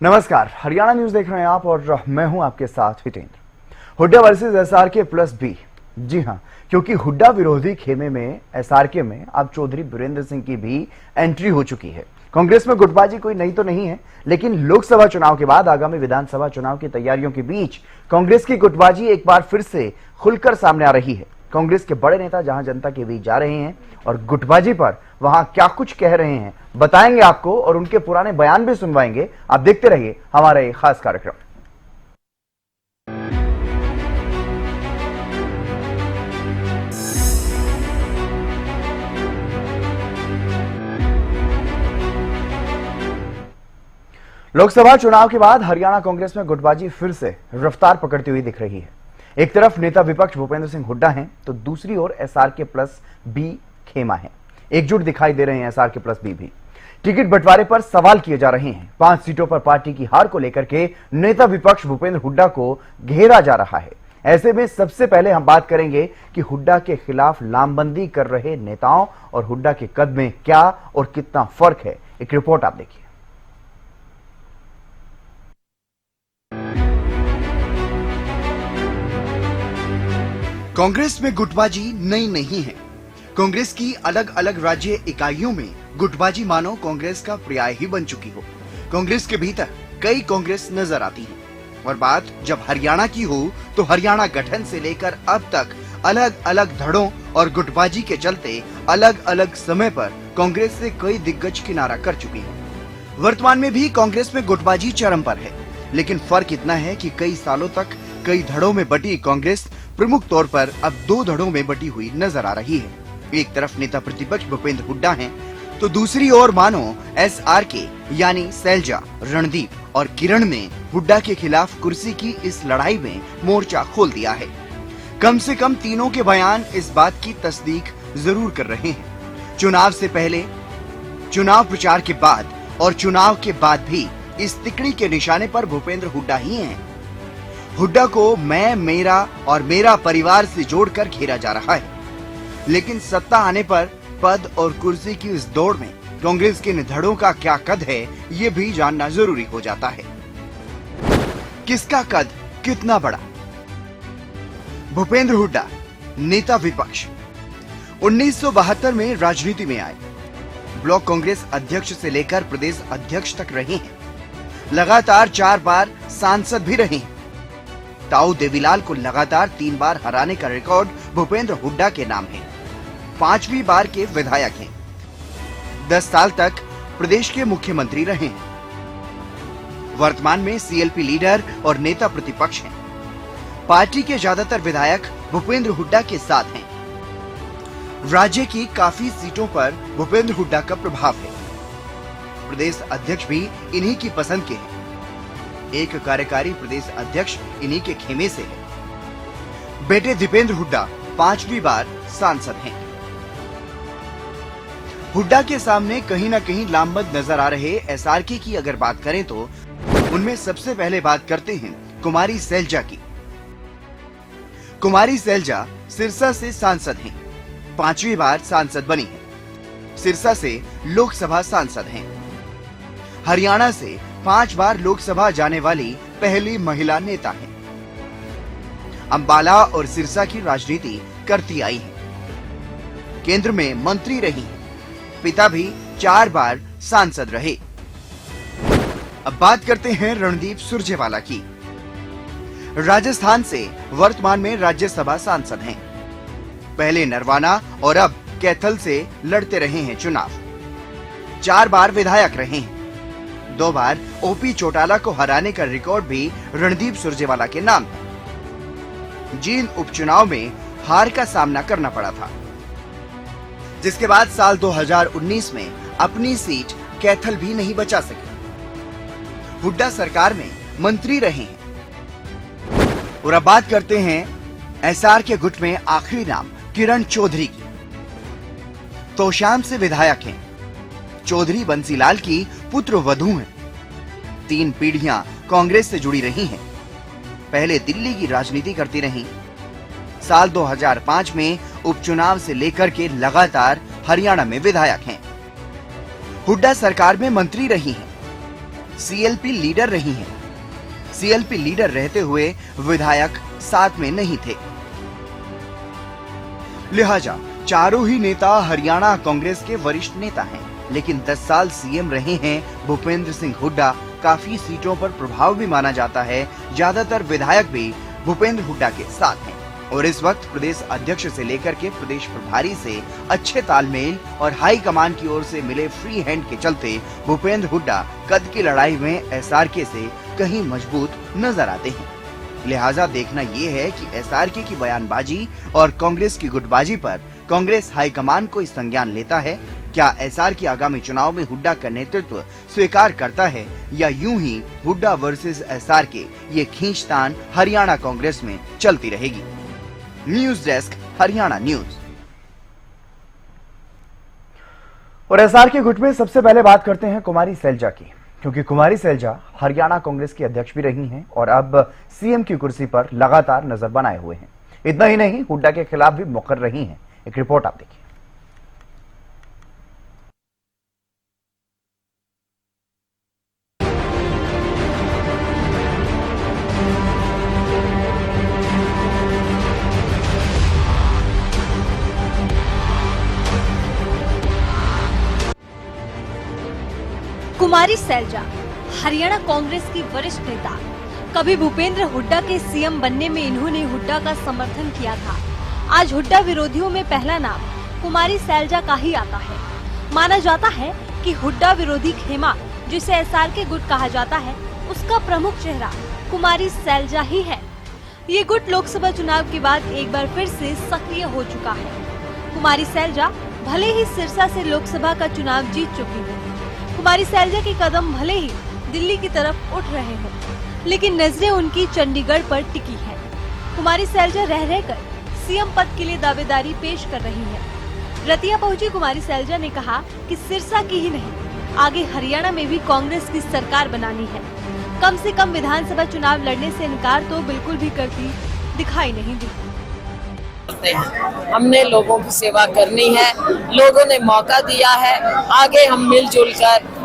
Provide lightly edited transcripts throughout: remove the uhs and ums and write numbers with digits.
नमस्कार, हरियाणा न्यूज देख रहे हैं आप और मैं हूं आपके साथ Hitendra. Hooda versus SRK plus B. जी हां, क्योंकि हुड्डा विरोधी खेमे में एसआरके में अब चौधरी बीरेंद्र सिंह की भी एंट्री हो चुकी है। कांग्रेस में गुटबाजी कोई नई तो नहीं है, लेकिन लोकसभा चुनाव के बाद आगामी विधानसभा चुनाव की तैयारियों के बीच कांग्रेस की गुटबाजी एक बार फिर से खुलकर सामने आ रही है। कांग्रेस के बड़े नेता जहां जनता के बीच जा रहे हैं और गुटबाजी पर वहां क्या कुछ कह रहे हैं बताएंगे आपको, और उनके पुराने बयान भी सुनवाएंगे। आप देखते रहिए हमारा ये खास कार्यक्रम। लोकसभा चुनाव के बाद हरियाणा कांग्रेस में गुटबाजी फिर से रफ्तार पकड़ती हुई दिख रही है। एक तरफ नेता विपक्ष भूपेंद्र सिंह हुड्डा हैं, तो दूसरी ओर एसआरके प्लस बी खेमा है। एकजुट दिखाई दे रहे हैं एसआरके प्लस बी भी। टिकट बंटवारे पर सवाल किए जा रहे हैं। 5 सीटों पर पार्टी की हार को लेकर के नेता विपक्ष भूपेंद्र हुड्डा को घेरा जा रहा है। ऐसे में सबसे पहले हम बात करेंगे कि हुड्डा के खिलाफ लामबंदी कर रहे नेताओं और हुड्डा के कद में क्या और कितना फर्क है। एक रिपोर्ट आप देखिए। कांग्रेस में गुटबाजी नई नहीं है। कांग्रेस की अलग अलग राज्य इकाइयों में गुटबाजी मानो कांग्रेस का पर्याय ही बन चुकी हो। कांग्रेस के भीतर कई कांग्रेस नजर आती है, और बात जब हरियाणा की हो तो हरियाणा गठन से लेकर अब तक अलग अलग धड़ों और गुटबाजी के चलते अलग अलग समय पर कांग्रेस से कई दिग्गज किनारा कर चुकी है। वर्तमान में भी कांग्रेस में गुटबाजी चरम पर है, लेकिन फर्क इतना है कि कई सालों तक कई धड़ों में बटी कांग्रेस प्रमुख तौर पर अब 2 धड़ों में बटी हुई नजर आ रही है। एक तरफ नेता प्रतिपक्ष भूपेंद्र हुड्डा हैं, तो दूसरी ओर मानो एसआरके यानी सैलजा, रणदीप और किरण ने हुड्डा के खिलाफ कुर्सी की इस लड़ाई में मोर्चा खोल दिया है। कम से कम तीनों के बयान इस बात की तस्दीक जरूर कर रहे हैं। चुनाव से पहले, चुनाव प्रचार के बाद और चुनाव के बाद भी इस तिकड़ी के निशाने पर भूपेंद्र हुड्डा ही हैं। हुड्डा को मैं, मेरा और मेरा परिवार से जोड़कर घेरा जा रहा है, लेकिन सत्ता आने पर पद और कुर्सी की इस दौड़ में कांग्रेस के धड़ों का क्या कद है, ये भी जानना जरूरी हो जाता है। किसका कद कितना बड़ा? भूपेंद्र हुड्डा, नेता विपक्ष, 1972 में राजनीति में आए। ब्लॉक कांग्रेस अध्यक्ष से लेकर प्रदेश अध्यक्ष तक रहे हैं। लगातार 4 बार सांसद भी रहे हैं। ताऊ देवीलाल को लगातार 3 बार हराने का रिकॉर्ड भूपेंद्र हुड्डा के नाम है। 5वीं बार के विधायक हैं। 10 साल तक प्रदेश के मुख्यमंत्री रहे हैं। वर्तमान में सीएलपी लीडर और नेता प्रतिपक्ष हैं। पार्टी के ज्यादातर विधायक भूपेंद्र हुड्डा के साथ हैं। राज्य की काफी सीटों पर भूपेंद्र हुड्डा का प्रभाव है। प्रदेश अध्यक्ष भी इन्हीं की पसंद के हैं। एक कार्यकारी प्रदेश अध्यक्ष इन्हीं के खेमे से है। बेटे दीपेंद्र हुड्डा 5वीं बार सांसद हैं। हुड्डा के सामने कहीं न कहीं लामबंद नजर आ रहे एसआरके की अगर बात करें तो उनमें सबसे पहले बात करते हैं कुमारी सैलजा की। कुमारी सैलजा सिरसा से सांसद हैं। 5वीं बार सांसद बनी हैं। सिरसा से लोकसभा सांसद हैं। हरियाणा से 5 बार लोकसभा जाने वाली पहली महिला नेता हैं। अंबाला और सिरसा की राजनीति करती आई हैं। केंद्र में मंत्री रही हैं। पिता भी 4 बार सांसद रहे। अब बात करते हैं रणदीप सुरजेवाला की। राजस्थान से वर्तमान में राज्यसभा सांसद हैं। पहले नरवाना और अब कैथल से लड़ते रहे हैं चुनाव। 4 बार विधायक रहे हैं। 2 बार ओपी चौटाला को हराने का रिकॉर्ड भी रणदीप सुरजेवाला के नाम है। जींद उपचुनाव में हार का सामना करना पड़ा था, जिसके बाद साल 2019 में अपनी सीट कैथल भी नहीं बचा सके। हुड्डा सरकार में मंत्री रहे हैं। और अब बात करते हैं एसआरके गुट में आखिरी नाम किरण चौधरी की। तोशाम से विधायक हैं। चौधरी बंसीलाल की पुत्र वधू हैं। 3 पीढ़ियां कांग्रेस से जुड़ी रही हैं। पहले दिल्ली की राजनीति करती रहीं। साल 2005 में उपचुनाव से लेकर के लगातार हरियाणा में विधायक हैं। हुड्डा सरकार में मंत्री रही हैं। सीएलपी लीडर रही हैं। सीएलपी लीडर रहते हुए विधायक साथ में नहीं थे। लिहाजा चारों ही नेता हरियाणा कांग्रेस के वरिष्ठ नेता हैं, लेकिन 10 साल सीएम रहे हैं भूपेंद्र सिंह हुड्डा। काफी सीटों पर प्रभाव भी माना जाता है। ज्यादातर विधायक भी भूपेंद्र हुड्डा के साथ हैं और इस वक्त प्रदेश अध्यक्ष से लेकर के प्रदेश प्रभारी से अच्छे तालमेल और हाई कमान की ओर से मिले फ्री हैंड के चलते भूपेंद्र हुड्डा कद की लड़ाई में एसआरके से कहीं मजबूत नजर आते हैं। लिहाजा देखना ये है कि एसआरके की बयानबाजी और कांग्रेस की गुटबाजी पर कांग्रेस हाईकमान कोई संज्ञान लेता है। क्या एसआरके आगामी चुनाव में हुड्डा का नेतृत्व स्वीकार करता है या यूं ही हुड्डा वर्सेस एसआरके ये खींचतान हरियाणा कांग्रेस में चलती रहेगी। News desk, Haryana news. और एसआरके गुट में सबसे पहले बात करते हैं कुमारी सैलजा की, क्योंकि कुमारी सैलजा हरियाणा कांग्रेस की अध्यक्ष भी रही हैं और अब सीएम की कुर्सी पर लगातार नजर बनाए हुए हैं। इतना ही नहीं, हुड्डा के खिलाफ भी मुकर रही हैं। एक रिपोर्ट आप देखिए। कुमारी सैलजा हरियाणा कांग्रेस की वरिष्ठ नेता। कभी भूपेंद्र हुड्डा के सीएम बनने में इन्होंने हुड्डा का समर्थन किया था। आज हुड्डा विरोधियों में पहला नाम कुमारी सैलजा का ही आता है। माना जाता है कि हुड्डा विरोधी खेमा, जिसे एसआरके गुट कहा जाता है, उसका प्रमुख चेहरा कुमारी सैलजा ही है। ये गुट लोकसभा चुनाव के बाद एक बार फिर से सक्रिय हो चुका है। कुमारी सैलजा भले ही सिरसा से लोकसभा का चुनाव जीत चुकी है, कुमारी सैलजा के कदम भले ही दिल्ली की तरफ उठ रहे हों, लेकिन नजरें उनकी चंडीगढ़ पर टिकी है। कुमारी सैलजा रह रहकर सीएम पद के लिए दावेदारी पेश कर रही है। रतिया पहुंची कुमारी सैलजा ने कहा कि सिरसा की ही नहीं, आगे हरियाणा में भी कांग्रेस की सरकार बनानी है। कम से कम विधानसभा चुनाव लड़ने से इनकार तो बिल्कुल भी करती दिखाई नहीं दी। हमने लोगों की सेवा करनी है, लोगों ने मौका दिया है, आगे हम मिलजुल कर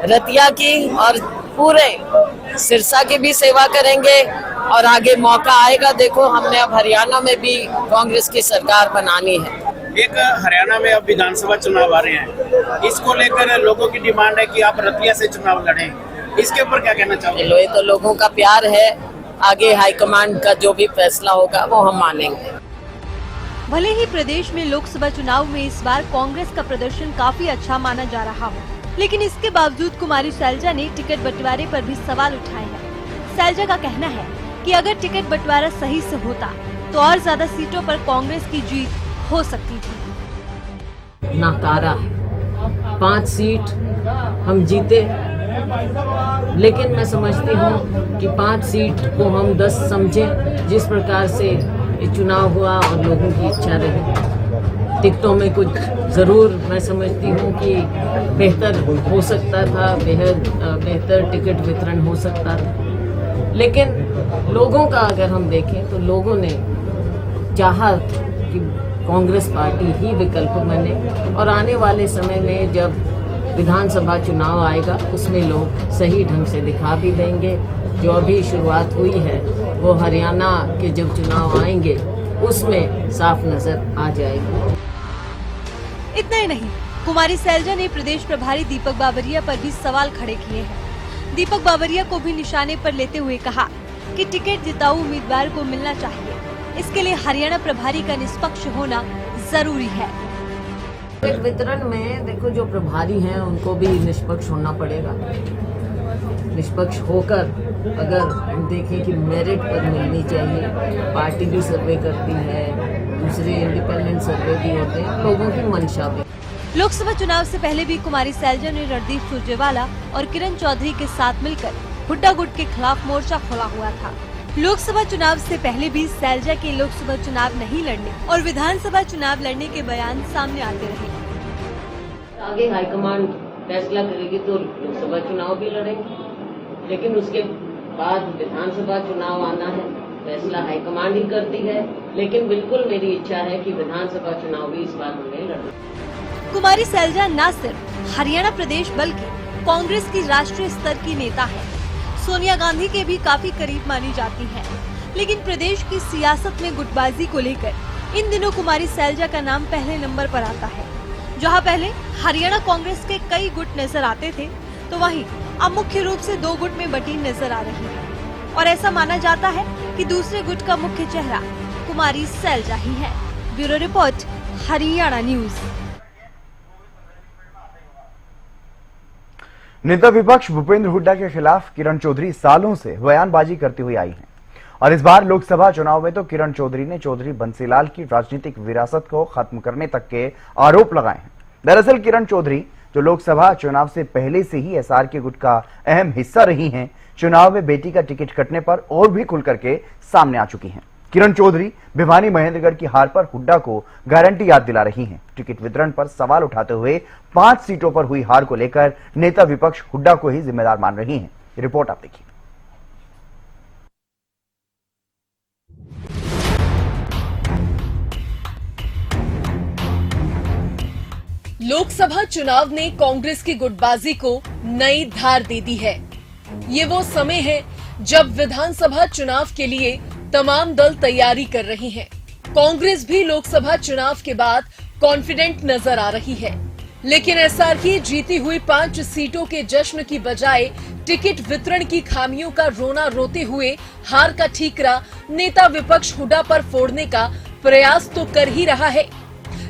रतिया की और पूरे सिरसा की भी सेवा करेंगे और आगे मौका आएगा। देखो, हमने अब हरियाणा में भी कांग्रेस की सरकार बनानी है। एक हरियाणा में अब विधानसभा चुनाव आ रहे हैं, इसको लेकर लोगों की डिमांड है कि आप रतिया से चुनाव लड़ें। इसके ऊपर क्या कहना चाहोगे? ये तो लोगों का प्यार है, आगे हाईकमांड का जो भी फैसला होगा वो हम मानेंगे। भले ही प्रदेश में लोकसभा चुनाव में इस बार कांग्रेस का प्रदर्शन काफी अच्छा माना जा रहा हो, लेकिन इसके बावजूद कुमारी सैलजा ने टिकट बंटवारे पर भी सवाल उठाए हैं। सैलजा का कहना है कि अगर टिकट बंटवारा सही से होता तो और ज्यादा सीटों पर कांग्रेस की जीत हो सकती थी। नाकारा 5 सीट हम जीते, लेकिन मैं समझती हूँ कि 5 सीट को हम 10 समझे। जिस प्रकार से ये चुनाव हुआ और लोगों की इच्छा रही, टिकटों में कुछ जरूर मैं समझती हूँ कि बेहतर हो सकता था, बेहतर टिकट वितरण हो सकता था, लेकिन लोगों का अगर हम देखें तो लोगों ने चाहा कि कांग्रेस पार्टी ही विकल्प बने और आने वाले समय में जब विधानसभा चुनाव आएगा उसमें लोग सही ढंग से दिखा भी देंगे। जो अभी शुरुआत हुई है वो हरियाणा के जब चुनाव आएंगे उसमें साफ नजर आ जाएगी। इतना ही नहीं, कुमारी सैलजा ने प्रदेश प्रभारी दीपक बाबरिया पर भी सवाल खड़े किए हैं। दीपक बाबरिया को भी निशाने पर लेते हुए कहा कि टिकट जिताऊ उम्मीदवार को मिलना चाहिए, इसके लिए हरियाणा प्रभारी का निष्पक्ष होना जरूरी है। टिकट वितरण में देखो, जो प्रभारी हैं उनको भी निष्पक्ष होना पड़ेगा। निष्पक्ष होकर अगर हम देखें कि मेरिट पर मिलनी चाहिए, पार्टी भी सर्वे करती है, दूसरे इंडिपेंडेंट सर्वे भी होते हैं, लोगों की मंशा भी। लोकसभा चुनाव से पहले भी कुमारी सैलजा ने रणदीप सुरजेवाला और किरण चौधरी के साथ मिलकर हुड्डा गुट के खिलाफ मोर्चा खोला हुआ था। लोकसभा चुनाव से पहले भी सैलजा के लोकसभा चुनाव नहीं लड़ने और विधानसभा चुनाव लड़ने के बयान सामने आते रहे। आगे हाईकमांड फैसला करेगी तो लोकसभा चुनाव भी लड़ेंगे, लेकिन उसके बाद विधानसभा चुनाव आना है, फैसला हाईकमांड ही करती है। लेकिन बिल्कुल मेरी इच्छा है कि विधानसभा चुनाव भी इस बार हमें लड़ना। कुमारी सैलजा न सिर्फ हरियाणा प्रदेश बल्कि कांग्रेस की राष्ट्रीय स्तर की नेता है। सोनिया गांधी के भी काफी करीब मानी जाती है। लेकिन प्रदेश की सियासत में गुटबाजी को लेकर इन दिनों कुमारी सैलजा का नाम पहले नंबर पर आता है। जहां पहले हरियाणा कांग्रेस के कई गुट नजर आते थे, तो वहीं अब मुख्य रूप से 2 गुट में बटी नजर आ रही है और ऐसा माना जाता है कि दूसरे गुट का मुख्य चेहरा कुमारी सैलजा ही है। Bureau report, Haryana news. नेता विपक्ष भूपेंद्र हुड्डा के खिलाफ किरण चौधरी सालों से बयानबाजी करती हुई आई हैं और इस बार लोकसभा चुनाव में तो किरण चौधरी ने चौधरी बंसीलाल की राजनीतिक विरासत को खत्म करने तक के आरोप लगाए हैं। दरअसल किरण चौधरी जो लोकसभा चुनाव से पहले से ही एसआरके गुट का अहम हिस्सा रही हैं, चुनाव में बेटी का टिकट कटने पर और भी खुल करके सामने आ चुकी हैं। किरण चौधरी भिवानी महेंद्रगढ़ की हार पर हुड्डा को गारंटी याद दिला रही हैं। टिकट वितरण पर सवाल उठाते हुए 5 सीटों पर हुई हार को लेकर नेता विपक्ष हुड्डा को ही जिम्मेदार मान रही हैं। रिपोर्ट आप देखिए। लोकसभा चुनाव ने कांग्रेस की गुटबाजी को नई धार दे दी है। ये वो समय है जब विधानसभा चुनाव के लिए तमाम दल तैयारी कर रहे हैं। कांग्रेस भी लोकसभा चुनाव के बाद कॉन्फिडेंट नजर आ रही है, लेकिन एसआरके जीती हुई 5 सीटों के जश्न की बजाय टिकट वितरण की खामियों का रोना रोते हुए हार का ठीकरा नेता विपक्ष हुड्डा पर फोड़ने का प्रयास तो कर ही रहा है,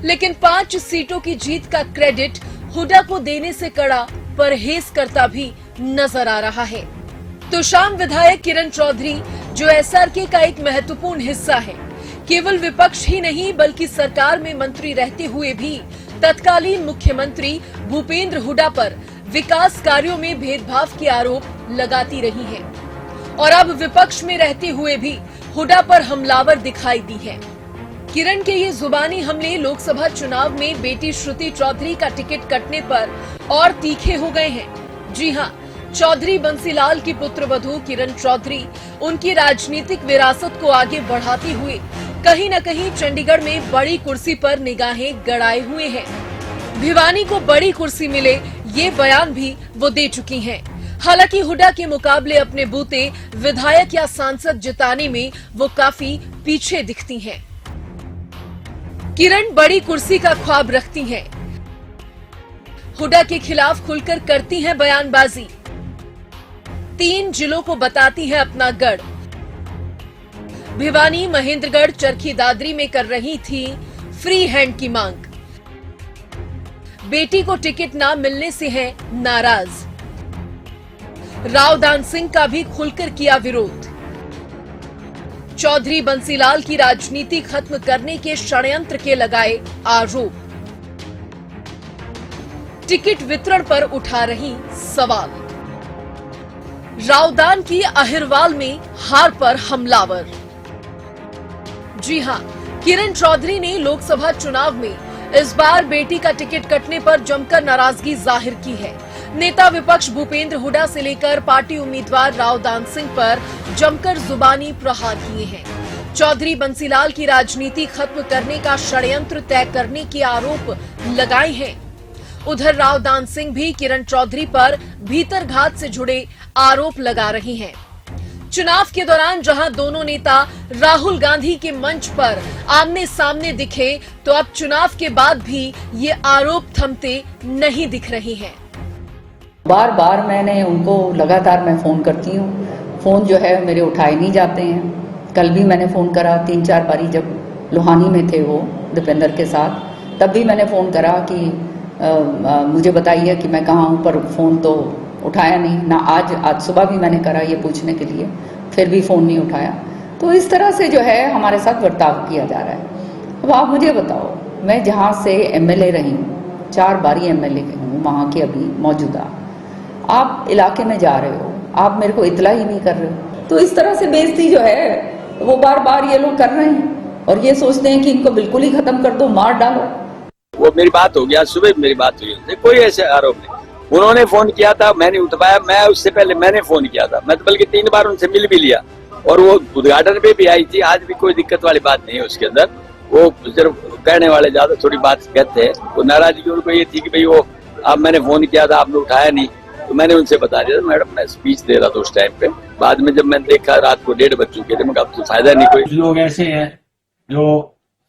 लेकिन 5 सीटों की जीत का क्रेडिट हुड्डा को देने से कड़ा परहेज करता भी नजर आ रहा है। तो शाम विधायक किरण चौधरी जो एसआरके का एक महत्वपूर्ण हिस्सा है, केवल विपक्ष ही नहीं बल्कि सरकार में मंत्री रहते हुए भी तत्कालीन मुख्यमंत्री भूपेंद्र हुड्डा पर विकास कार्यों में भेदभाव के आरोप लगाती रही हैं और अब विपक्ष में रहते हुए भी हुड्डा पर हमलावर दिखाई दी है। किरण के ये जुबानी हमले लोकसभा चुनाव में बेटी श्रुति चौधरी का टिकट कटने पर और तीखे हो गए हैं। जी हां, चौधरी बंसीलाल की पुत्रवधू किरण चौधरी उनकी राजनीतिक विरासत को आगे बढ़ाते हुए कहीं न कहीं चंडीगढ़ में बड़ी कुर्सी पर निगाहें गड़ाए हुए हैं। भिवानी को बड़ी कुर्सी मिले ये बयान भी वो दे चुकी हैं। हालांकि हुड्डा के मुकाबले अपने बूते विधायक या सांसद जिताने में वो काफी पीछे दिखती हैं। किरण बड़ी कुर्सी का ख्वाब रखती हैं। हुड्डा के खिलाफ खुलकर करती हैं बयानबाजी। 3 जिलों को बताती है अपना गढ़। भिवानी, महेंद्रगढ़, चरखी दादरी में कर रही थी फ्री हैंड की मांग। बेटी को टिकट ना मिलने से है नाराज। रावदान सिंह का भी खुलकर किया विरोध। चौधरी बंसीलाल की राजनीति खत्म करने के षड्यंत्र के लगाए आरोप। टिकट वितरण पर उठा रही सवाल। रावदान की अहिरवाल में हार पर हमलावर। जी हां, किरण चौधरी ने लोकसभा चुनाव में इस बार बेटी का टिकट कटने पर जमकर नाराजगी जाहिर की है। नेता विपक्ष भूपेंद्र हुड्डा से लेकर पार्टी उम्मीदवार रावदान सिंह पर जमकर जुबानी प्रहार किए हैं। चौधरी बंसीलाल की राजनीति खत्म करने का षड्यंत्र तय करने के आरोप लगाए हैं। उधर रावदान सिंह भी किरण चौधरी पर भीतरघात से जुड़े आरोप लगा रही हैं। चुनाव के दौरान जहां दोनों नेता राहुल गांधी के मंच पर आमने सामने दिखे, तो अब चुनाव के बाद भी ये आरोप थमते नहीं दिख रहे हैं। बार बार मैंने उनको लगातार मैं फ़ोन करती हूँ, फ़ोन जो है मेरे उठाए नहीं जाते हैं। कल भी मैंने फ़ोन करा 3-4 बारी, जब लोहानी में थे वो दीपेंद्र के साथ, तब भी मैंने फ़ोन करा कि मुझे बताइए कि मैं कहाँ हूँ, पर फ़ोन तो उठाया नहीं ना। आज सुबह भी मैंने करा ये पूछने के लिए, फिर भी फ़ोन नहीं उठाया। तो इस तरह से जो है हमारे साथ बर्ताव किया जा रहा है। अब आप मुझे बताओ, मैं जहाँ से एमएलए रही हूँ, 4 बारी एमएलए हूँ वहाँ के अभी मौजूदा, आप इलाके में जा रहे हो, आप मेरे को इतला ही नहीं कर रहे हो। तो इस तरह से बेइज्जती जो है वो बार बार ये लोग कर रहे हैं और ये सोचते हैं कि इनको बिल्कुल ही खत्म कर दो, मार डालो। वो मेरी बात हो गया, सुबह मेरी बात हुई उनसे, कोई ऐसे आरोप नहीं। उन्होंने फोन किया था, मैंने उठवाया, मैं उससे पहले मैंने फोन किया था, मैं तो बल्कि 3 बार उनसे मिल भी लिया और वो उद्घाटन पे भी आई थी। आज भी कोई दिक्कत वाली बात नहीं है उसके अंदर। वो सिर्फ कहने वाले ज्यादा थोड़ी बात कहते हैं। वो नाराजगी उनको ये थी कि भाई वो अब मैंने फोन किया था, आपने उठाया नहीं, तो मैंने उनसे बता दिया मैडम मैं स्पीच दे रहा था उस टाइम पे। बाद में जब मैंने देखा रात को 1:30 बज चुके थे, मैं अब तो फायदा नहीं कोई। कुछ लोग ऐसे हैं जो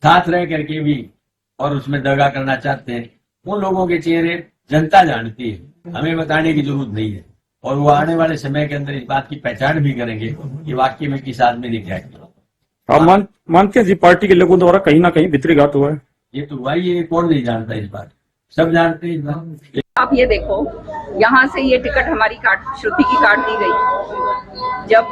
साथ रह करके भी और उसमें दगा करना चाहते हैं, उन लोगों के चेहरे जनता जानती है, हमें बताने की जरूरत नहीं है। और वो आने वाले समय के अंदर इस बात की पहचान भी करेंगे कि वाकई में किस आदमी ने क्या किया। आप मानते हैं जी पार्टी के लोगों द्वारा कहीं ना कहीं भितरीघात हुआ है? ये तो भाई ये कौन नहीं जानता इस बात, सब जानते हैं इस बात। आप ये देखो, यहाँ से ये टिकट हमारी श्रुति की काट दी गई। जब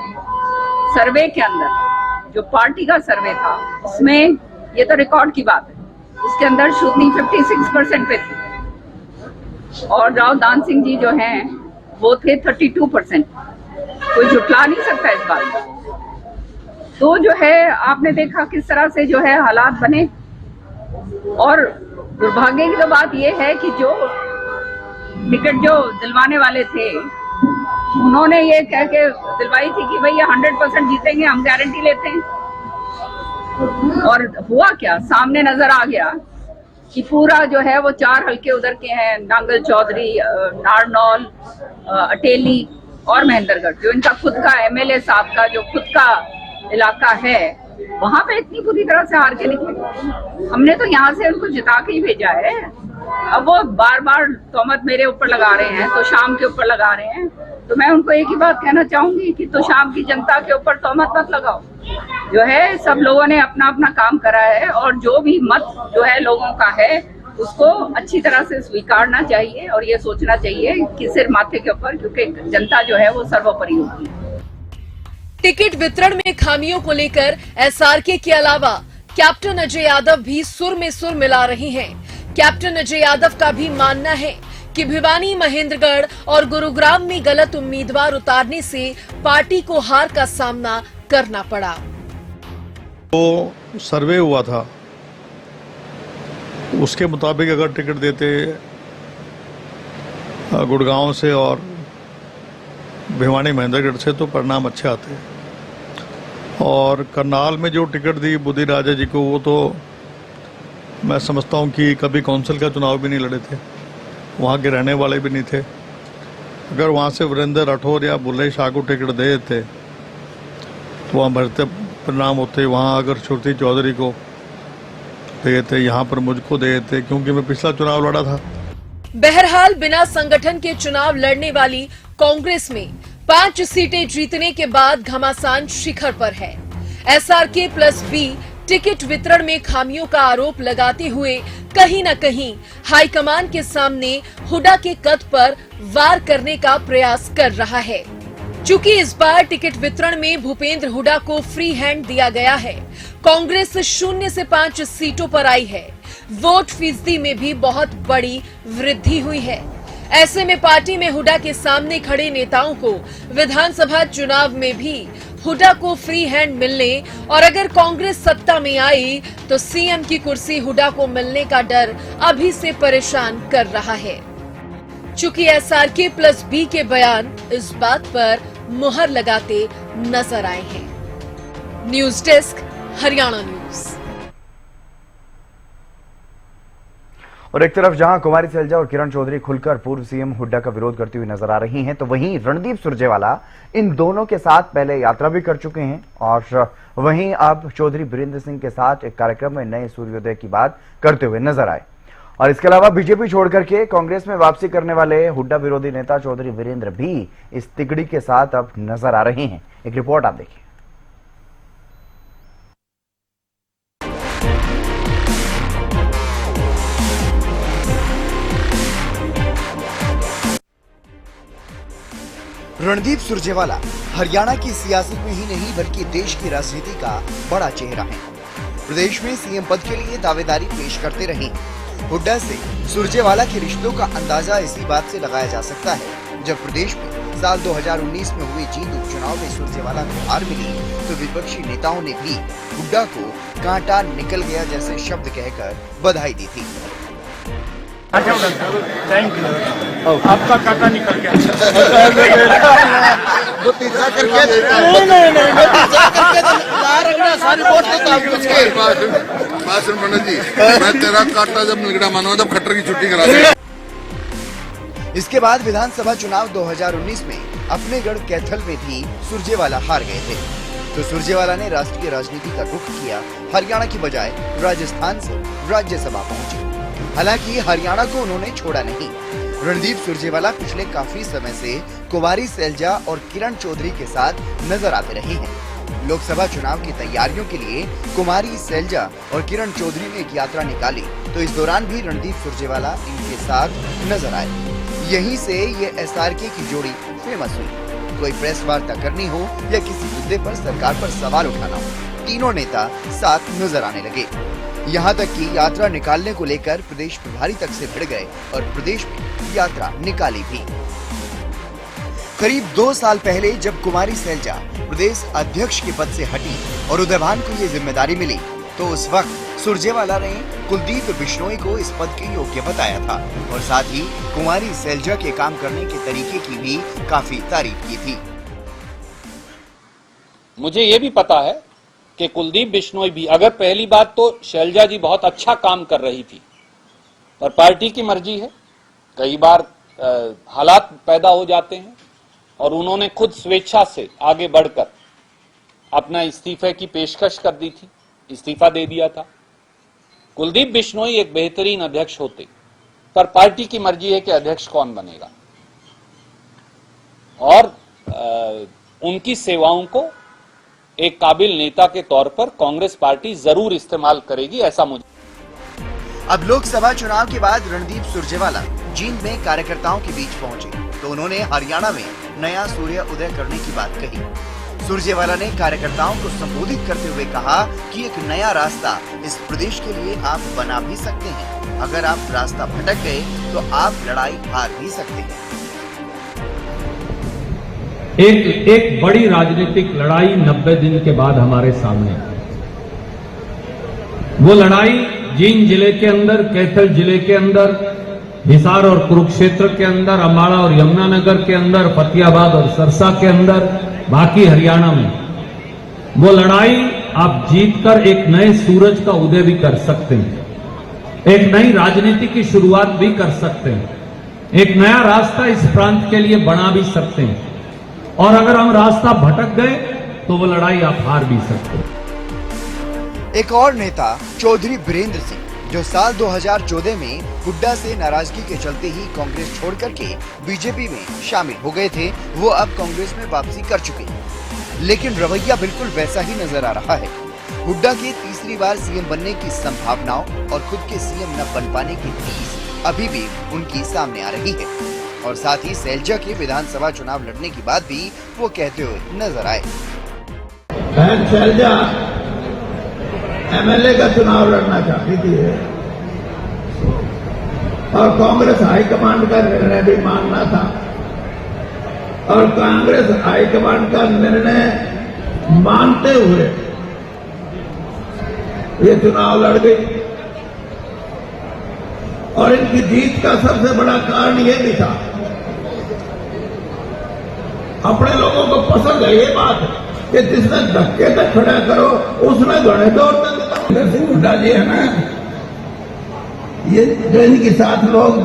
सर्वे के अंदर जो पार्टी का सर्वे था उसमें, ये तो रिकॉर्ड की बात है, उसके अंदर श्रुति 56% पे थी और राव दान सिंह जी जो हैं वो थे 32%। कोई झुठला नहीं सकता इस बात को। तो जो है आपने देखा किस तरह से जो है हालात बने। और दुर्भाग्य की तो बात ये है कि जो टिकट जो दिलवाने वाले थे उन्होंने ये कह के दिलवाई थी कि भाई ये 100% जीतेंगे, हम गारंटी लेते हैं। और हुआ क्या, सामने नजर आ गया कि पूरा जो है वो 4 हल्के उधर के हैं, नांगल चौधरी, नारनौल, अटेली और महेंद्रगढ़, जो इनका खुद का एमएलए साहब का जो खुद का इलाका है, वहां पे इतनी बुरी तरह से हार के निकले। हमने तो यहाँ से उनको जिता के ही भेजा है। अब वो बार बार तोहमत मेरे ऊपर लगा रहे हैं, तो शाम के ऊपर लगा रहे हैं। तो मैं उनको एक ही बात कहना चाहूंगी कि तो शाम की जनता के ऊपर तोहमत मत लगाओ। जो है सब लोगों ने अपना अपना काम करा है और जो भी मत जो है लोगों का है उसको अच्छी तरह से स्वीकारना चाहिए और ये सोचना चाहिए कि सिर माथे के ऊपर, क्योंकि जनता जो है वो सर्वोपरि होती है। टिकट वितरण में खामियों को लेकर एसआरके के अलावा कैप्टन अजय यादव भी सुर में सुर मिला रही हैं। कैप्टन अजय यादव का भी मानना है कि भिवानी, महेंद्रगढ़ और गुरुग्राम में गलत उम्मीदवार उतारने से पार्टी को हार का सामना करना पड़ा। तो सर्वे हुआ था, उसके मुताबिक अगर टिकट देते गुड़गांव से और भिवानी महेंद्रगढ़ से तो परिणाम अच्छे आते। और करनाल में जो टिकट दी बुद्धि राजा जी को, वो तो मैं समझता हूँ कि कभी काउंसिल का चुनाव भी नहीं लड़े थे, वहाँ के रहने वाले भी नहीं थे। अगर वहाँ से वीरेंद्र राठौर या बुल्ले शाह को टिकट दे देते तो वहाँ बढ़ते परिणाम होते। वहाँ अगर श्रुति चौधरी को दे देते, यहाँ पर मुझको दे देते, क्योंकि मैं पिछला चुनाव लड़ा था। बहरहाल बिना संगठन के चुनाव लड़ने वाली कांग्रेस में 5 सीटें जीतने के बाद घमासान शिखर पर है। एसआरके प्लस बी टिकट वितरण में खामियों का आरोप लगाते हुए कहीं न कहीं हाईकमान के सामने हुड्डा के कद पर वार करने का प्रयास कर रहा है। चूंकि इस बार टिकट वितरण में भूपेंद्र हुड्डा को फ्री हैंड दिया गया है, कांग्रेस 0 से 5 सीटों पर आई है। वोट फीसदी में भी बहुत बड़ी वृद्धि हुई है। ऐसे में पार्टी में हुड्डा के सामने खड़े नेताओं को विधानसभा चुनाव में भी हुड्डा को फ्री हैंड मिलने और अगर कांग्रेस सत्ता में आई तो सीएम की कुर्सी हुड्डा को मिलने का डर अभी से परेशान कर रहा है। चूंकि एसआरके प्लस बी के बयान इस बात पर मुहर लगाते नजर आए हैं। News desk, Haryana news. और एक तरफ जहां कुमारी सैलजा और किरण चौधरी खुलकर पूर्व सीएम हुड्डा का विरोध करती हुई नजर आ रही हैं, तो वहीं रणदीप सुरजेवाला इन दोनों के साथ पहले यात्रा भी कर चुके हैं और वहीं अब चौधरी वीरेंद्र सिंह के साथ एक कार्यक्रम में नए सूर्योदय की बात करते हुए नजर आए। और इसके अलावा बीजेपी छोड़ करके कांग्रेस में वापसी करने वाले हुड्डा विरोधी नेता चौधरी वीरेंद्र भी इस तिगड़ी के साथ अब नजर आ रहे हैं। एक रिपोर्ट आप देखिए। रणदीप सुरजेवाला हरियाणा की सियासत में ही नहीं बल्कि देश की राजनीति का बड़ा चेहरा है। प्रदेश में सीएम पद के लिए दावेदारी पेश करते रहे। हुड्डा से सुरजेवाला के रिश्तों का अंदाजा इसी बात से लगाया जा सकता है, जब प्रदेश में साल 2019 में हुए जींद उपचुनाव में सुरजेवाला को हार मिली तो विपक्षी नेताओं ने भी हुड्डा को कांटा निकल गया जैसे शब्द कहकर बधाई दी थी। थैंक यू, आपका कांटा निकल गया। मैं तेरा कांटा जब निकला मानो तब खट्टर की छुट्टी करा दे। इसके बाद विधानसभा चुनाव 2019 में अपने गढ़ कैथल में भी सुरजेवाला हार गए थे, तो सुरजेवाला ने राष्ट्रीय राजनीति का रुख किया, हरियाणा की बजाय राजस्थान से राज्यसभा पहुंचे। हालांकि हरियाणा को उन्होंने छोड़ा नहीं। रणदीप सुरजेवाला पिछले काफी समय से कुमारी सैलजा और किरण चौधरी के साथ नजर आते रहे हैं। लोकसभा चुनाव की तैयारियों के लिए कुमारी सैलजा और किरण चौधरी ने एक यात्रा निकाली, तो इस दौरान भी रणदीप सुरजेवाला इनके साथ नजर आए। यहीं से ये एसआरके की जोड़ी फेमस हुई। कोई प्रेस वार्ता करनी हो या किसी मुद्दे पर सरकार पर सवाल उठाना हो, तीनों नेता साथ नजर आने लगे। यहाँ तक कि यात्रा निकालने को लेकर प्रदेश प्रभारी तक से भिड़ गए और प्रदेश में यात्रा निकाली भी। करीब 2 साल पहले जब कुमारी सैलजा प्रदेश अध्यक्ष के पद से हटी और उदयभान को ये जिम्मेदारी मिली, तो उस वक्त सुरजेवाला ने कुलदीप बिश्नोई को इस पद के योग्य बताया था और साथ ही कुमारी सैलजा के काम करने के तरीके की भी काफी तारीफ की थी। मुझे ये भी पता है कि कुलदीप बिश्नोई भी, अगर पहली बात तो शैलजा जी बहुत अच्छा काम कर रही थी, पर पार्टी की मर्जी है, कई बार हालात पैदा हो जाते हैं और उन्होंने खुद स्वेच्छा से आगे बढ़कर अपना इस्तीफे की पेशकश कर दी थी, इस्तीफा दे दिया था। कुलदीप बिश्नोई एक बेहतरीन अध्यक्ष होते, पर पार्टी की मर्जी है कि अध्यक्ष कौन बनेगा और उनकी सेवाओं को एक काबिल नेता के तौर पर कांग्रेस पार्टी जरूर इस्तेमाल करेगी, ऐसा मुझे। अब लोकसभा चुनाव के बाद रणदीप सुरजेवाला जींद में कार्यकर्ताओं के बीच पहुंचे, तो उन्होंने हरियाणा में नया सूर्य उदय करने की बात कही। सुरजेवाला ने कार्यकर्ताओं को संबोधित करते हुए कहा कि एक नया रास्ता इस प्रदेश के लिए आप बना भी सकते हैं। अगर आप रास्ता भटक गए तो आप लड़ाई हार भी सकते हैं। एक बड़ी राजनीतिक लड़ाई 90 दिन के बाद हमारे सामने। वो लड़ाई जींद जिले के अंदर, कैथल जिले के अंदर, हिसार और कुरुक्षेत्र के अंदर, अम्बाड़ा और यमुनानगर के अंदर, फतेहाबाद और सरसा के अंदर, बाकी हरियाणा में। वो लड़ाई आप जीतकर एक नए सूरज का उदय भी कर सकते हैं, एक नई राजनीति की शुरुआत भी कर सकते हैं, एक नया रास्ता इस प्रांत के लिए बना भी सकते हैं। और अगर हम रास्ता भटक गए तो वो लड़ाई आप हार भी सकते हैं। एक और नेता चौधरी बीरेंद्र सिंह, जो साल 2014 में हुड्डा से नाराजगी के चलते ही कांग्रेस छोड़ करके बीजेपी में शामिल हो गए थे, वो अब कांग्रेस में वापसी कर चुके हैं। लेकिन रवैया बिल्कुल वैसा ही नजर आ रहा है। हुड्डा के तीसरी बार सीएम बनने की संभावनाओं और खुद के सीएम न बन पाने की टीस अभी भी उनकी सामने आ रही है। और साथ ही सैलजा के विधानसभा चुनाव लड़ने की बात भी वो कहते हुए नजर आए। सैलजा एमएलए का चुनाव लड़ना चाहती थी और कांग्रेस हाईकमांड का निर्णय भी मानना था और कांग्रेस हाईकमांड का निर्णय मानते हुए ये चुनाव लड़ गई। और इनकी जीत का सबसे बड़ा कारण ये भी था, अपने लोगों को पसंद है ये बात कि जिसने धक्के तक खड़ा करो उसने घड़े दौड़ तक। हुड्डा जी है ना, ये जो इनके साथ लोग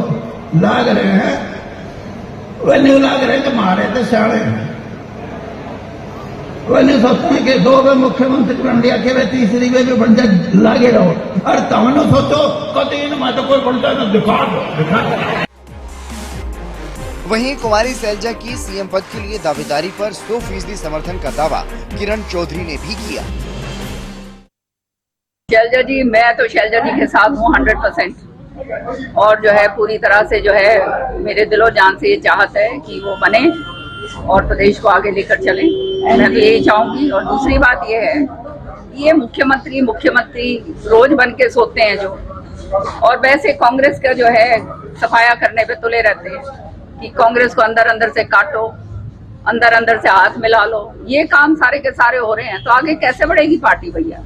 लाग रहे हैं वह नहीं लाग रहे कि मारे थे साढ़े, वह नहीं सोचते कि 2 बार मुख्यमंत्री बन लिया कि वे तीसरी वे भी बन जाए, लागे रहो। और तमने सोचो कभी मैं तो कोई बनता है दिखा। वहीं कुमारी सैलजा की सीएम पद के लिए दावेदारी पर 100% समर्थन का दावा किरण चौधरी ने भी किया। शैलजा जी, मैं तो शैलजा जी के साथ हूँ 100%। और जो है पूरी तरह से जो है मेरे दिलो जान से ये चाहत है कि वो बने और प्रदेश को आगे लेकर चले। मैं तो यही चाहूंगी। और दूसरी बात ये है, ये मुख्यमंत्री रोज बन के सोते हैं जो, और वैसे कांग्रेस का जो है सफाया करने पे तुले रहते हैं कि कांग्रेस को अंदर अंदर से काटो, अंदर अंदर से हाथ मिला लो। ये काम सारे के सारे हो रहे हैं, तो आगे कैसे बढ़ेगी पार्टी भैया।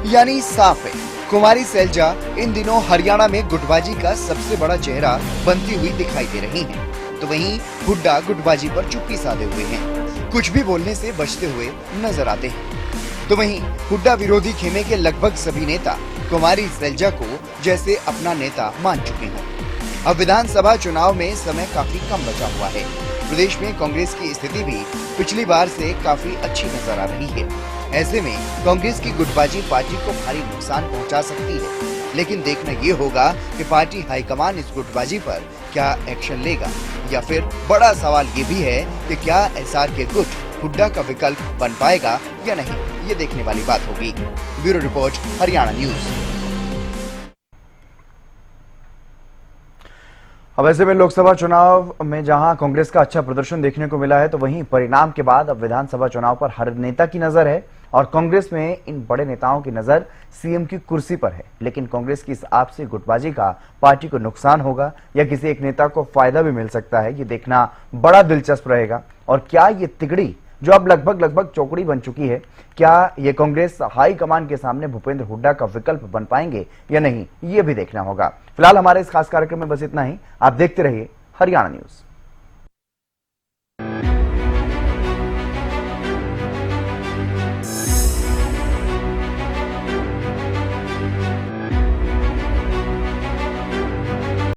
यानी साफ है, कुमारी सैलजा इन दिनों हरियाणा में गुटबाजी का सबसे बड़ा चेहरा बनती हुई दिखाई दे रही हैं। तो वहीं हुड्डा गुटबाजी पर चुप्पी साधे हुए हैं, कुछ भी बोलने से बचते हुए नजर आते हैं। तो वहीं हुड्डा विरोधी खेमे के लगभग सभी नेता कुमारी सैलजा को जैसे अपना नेता मान चुके हैं। अब विधानसभा चुनाव में समय काफी कम बचा हुआ है। प्रदेश में कांग्रेस की स्थिति भी पिछली बार से काफी अच्छी नजर आ रही है। ऐसे में कांग्रेस की गुटबाजी पार्टी को भारी नुकसान पहुंचा सकती है। लेकिन देखना ये होगा कि पार्टी हाईकमान इस गुटबाजी पर क्या एक्शन लेगा, या फिर बड़ा सवाल ये भी है कि क्या एसआरके गुट हुड्डा का विकल्प बन पाएगा या नहीं, ये देखने वाली बात होगी। Bureau report, Haryana news. अब ऐसे में लोकसभा चुनाव में जहां कांग्रेस का अच्छा प्रदर्शन देखने को मिला है, तो वहीं परिणाम के बाद अब विधानसभा चुनाव पर हर नेता की नजर है और कांग्रेस में इन बड़े नेताओं की नजर सीएम की कुर्सी पर है। लेकिन कांग्रेस की इस आपसी गुटबाजी का पार्टी को नुकसान होगा या किसी एक नेता को फायदा भी मिल सकता है, ये देखना बड़ा दिलचस्प रहेगा। और क्या ये तिगड़ी जो अब लगभग चौकड़ी बन चुकी है, क्या ये कांग्रेस हाई कमान के सामने भूपेंद्र हुड्डा का विकल्प बन पाएंगे या नहीं, ये भी देखना होगा। फिलहाल हमारे इस खास कार्यक्रम में बस इतना ही। आप देखते रहिए हरियाणा न्यूज।